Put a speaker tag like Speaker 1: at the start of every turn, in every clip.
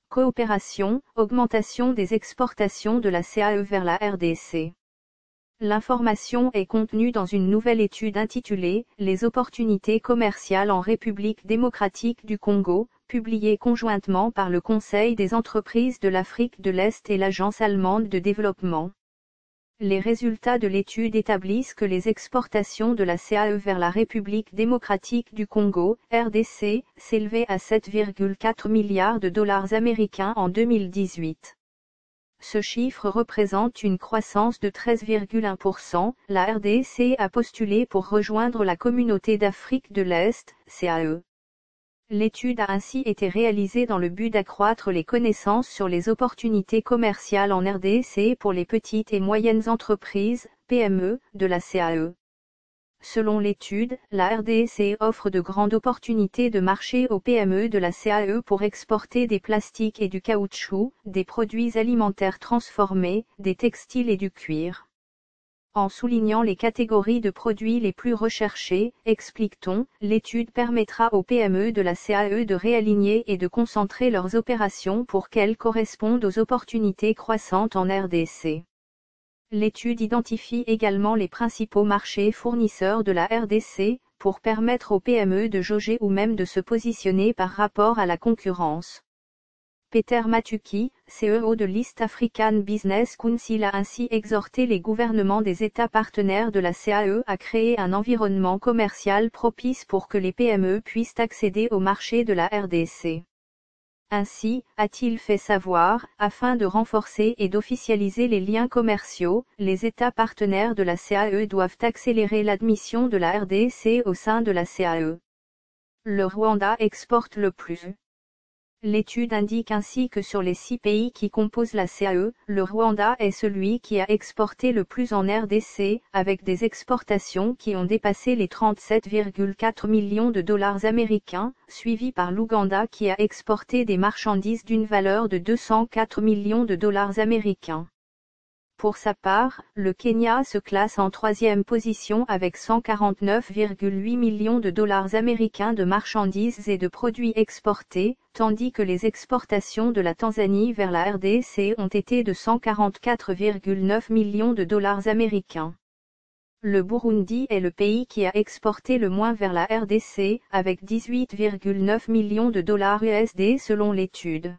Speaker 1: Coopération, augmentation des exportations de la CAE vers la RDC. L'information est contenue dans une nouvelle étude intitulée « Les opportunités commerciales en République démocratique du Congo », publiée conjointement par le Conseil des entreprises de l'Afrique de l'Est et l'Agence allemande de développement. Les résultats de l'étude établissent que les exportations de la CAE vers la République démocratique du Congo, RDC, s'élevaient à 7,4 milliards de dollars américains en 2018. Ce chiffre représente une croissance de 13,1%. La RDC a postulé pour rejoindre la Communauté d'Afrique de l'Est, CAE. L'étude a ainsi été réalisée dans le but d'accroître les connaissances sur les opportunités commerciales en RDC pour les petites et moyennes entreprises, PME, de la CAE. Selon l'étude, la RDC offre de grandes opportunités de marché aux PME de la CAE pour exporter des plastiques et du caoutchouc, des produits alimentaires transformés, des textiles et du cuir. En soulignant les catégories de produits les plus recherchées, explique-t-on, l'étude permettra aux PME de la CAE de réaligner et de concentrer leurs opérations pour qu'elles correspondent aux opportunités croissantes en RDC. L'étude identifie également les principaux marchés fournisseurs de la RDC, pour permettre aux PME de jauger ou même de se positionner par rapport à la concurrence. Peter Matuki, CEO de l'East African Business Council, a ainsi exhorté les gouvernements des États partenaires de la CAE à créer un environnement commercial propice pour que les PME puissent accéder au marché de la RDC. Ainsi, a-t-il fait savoir, afin de renforcer et d'officialiser les liens commerciaux, les États partenaires de la CAE doivent accélérer l'admission de la RDC au sein de la CAE. Le Rwanda exporte le plus. L'étude indique ainsi que sur les 6 pays qui composent la CAE, le Rwanda est celui qui a exporté le plus en RDC, avec des exportations qui ont dépassé les 37,4 millions de dollars américains, suivi par l'Ouganda qui a exporté des marchandises d'une valeur de 204 millions de dollars américains. Pour sa part, le Kenya se classe en 3e position avec 149,8 millions de dollars américains de marchandises et de produits exportés, tandis que les exportations de la Tanzanie vers la RDC ont été de 144,9 millions de dollars américains. Le Burundi est le pays qui a exporté le moins vers la RDC, avec 18,9 millions de dollars USD selon l'étude.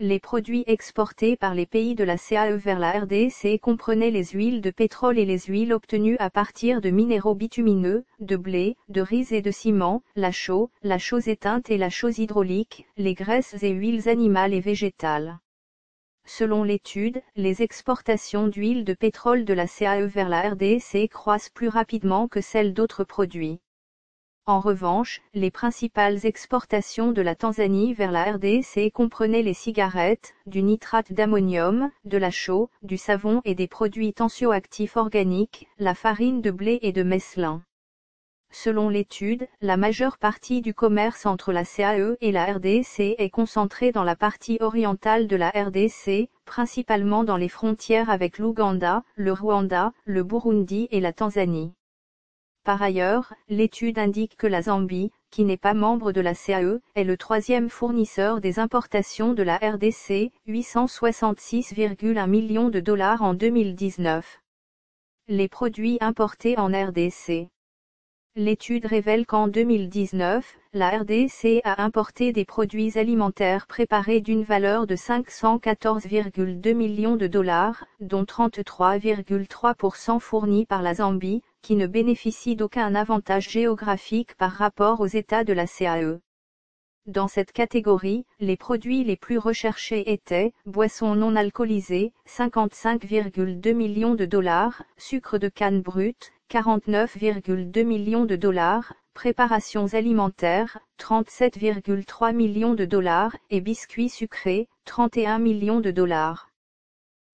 Speaker 1: Les produits exportés par les pays de la CAE vers la RDC comprenaient les huiles de pétrole et les huiles obtenues à partir de minéraux bitumineux, de blé, de riz et de ciment, la chaux éteinte et la chaux hydraulique, les graisses et huiles animales et végétales. Selon l'étude, les exportations d'huile de pétrole de la CAE vers la RDC croissent plus rapidement que celles d'autres produits. En revanche, les principales exportations de la Tanzanie vers la RDC comprenaient les cigarettes, du nitrate d'ammonium, de la chaux, du savon et des produits tensioactifs organiques, la farine de blé et de mesclun. Selon l'étude, la majeure partie du commerce entre la CAE et la RDC est concentrée dans la partie orientale de la RDC, principalement dans les frontières avec l'Ouganda, le Rwanda, le Burundi et la Tanzanie. Par ailleurs, l'étude indique que la Zambie, qui n'est pas membre de la CAE, est le 3e fournisseur des importations de la RDC, 866,1 millions de dollars en 2019. Les produits importés en RDC. L'étude révèle qu'en 2019, la RDC a importé des produits alimentaires préparés d'une valeur de 514,2 millions de dollars, dont 33,3% fournis par la Zambie, qui ne bénéficie d'aucun avantage géographique par rapport aux États de la CAE. Dans cette catégorie, les produits les plus recherchés étaient boissons non alcoolisées, 55,2 millions de dollars, sucre de canne brut, 49,2 millions de dollars, préparations alimentaires, 37,3 millions de dollars, et biscuits sucrés, 31 millions de dollars.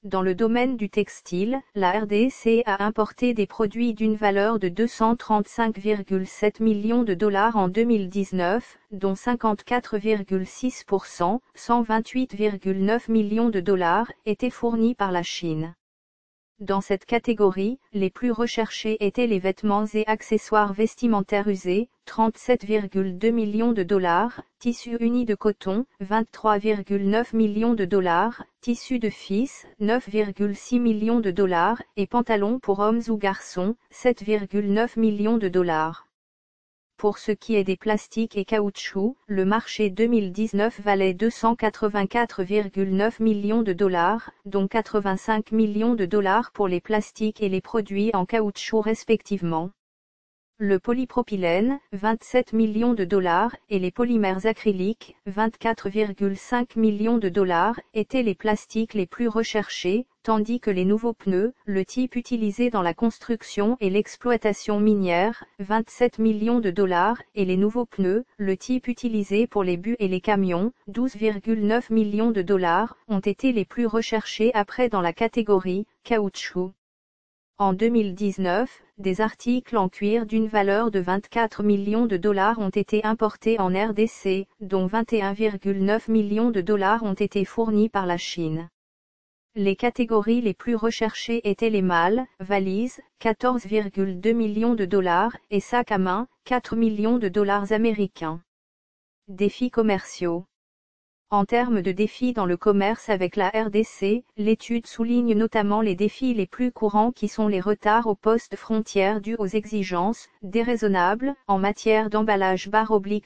Speaker 1: Dans le domaine du textile, la RDC a importé des produits d'une valeur de 235,7 millions de dollars en 2019, dont 54,6%, 128,9 millions de dollars, étaient fournis par la Chine. Dans cette catégorie, les plus recherchés étaient les vêtements et accessoires vestimentaires usés, 37,2 millions de dollars, tissu uni de coton, 23,9 millions de dollars, tissu de fils, 9,6 millions de dollars, et pantalons pour hommes ou garçons, 7,9 millions de dollars. Pour ce qui est des plastiques et caoutchoucs, le marché 2019 valait 284,9 millions de dollars, dont 85 millions de dollars pour les plastiques et les produits en caoutchouc respectivement. Le polypropylène, 27 millions de dollars, et les polymères acryliques, 24,5 millions de dollars, étaient les plastiques les plus recherchés, tandis que les nouveaux pneus, le type utilisé dans la construction et l'exploitation minière, 27 millions de dollars, et les nouveaux pneus, le type utilisé pour les bus et les camions, 12,9 millions de dollars, ont été les plus recherchés après dans la catégorie caoutchouc. En 2019, des articles en cuir d'une valeur de 24 millions de dollars ont été importés en RDC, dont 21,9 millions de dollars ont été fournis par la Chine. Les catégories les plus recherchées étaient les malles, valises, 14,2 millions de dollars, et sacs à main, 4 millions de dollars américains. Défis commerciaux. En termes de défis dans le commerce avec la RDC, l'étude souligne notamment les défis les plus courants qui sont les retards aux postes frontières dus aux exigences déraisonnables en matière d'emballage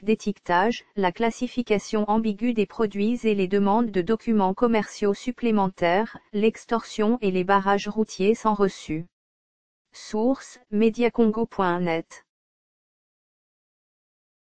Speaker 1: d'étiquetage, la classification ambiguë des produits et les demandes de documents commerciaux supplémentaires, l'extorsion et les barrages routiers sans reçu. Source: mediacongo.net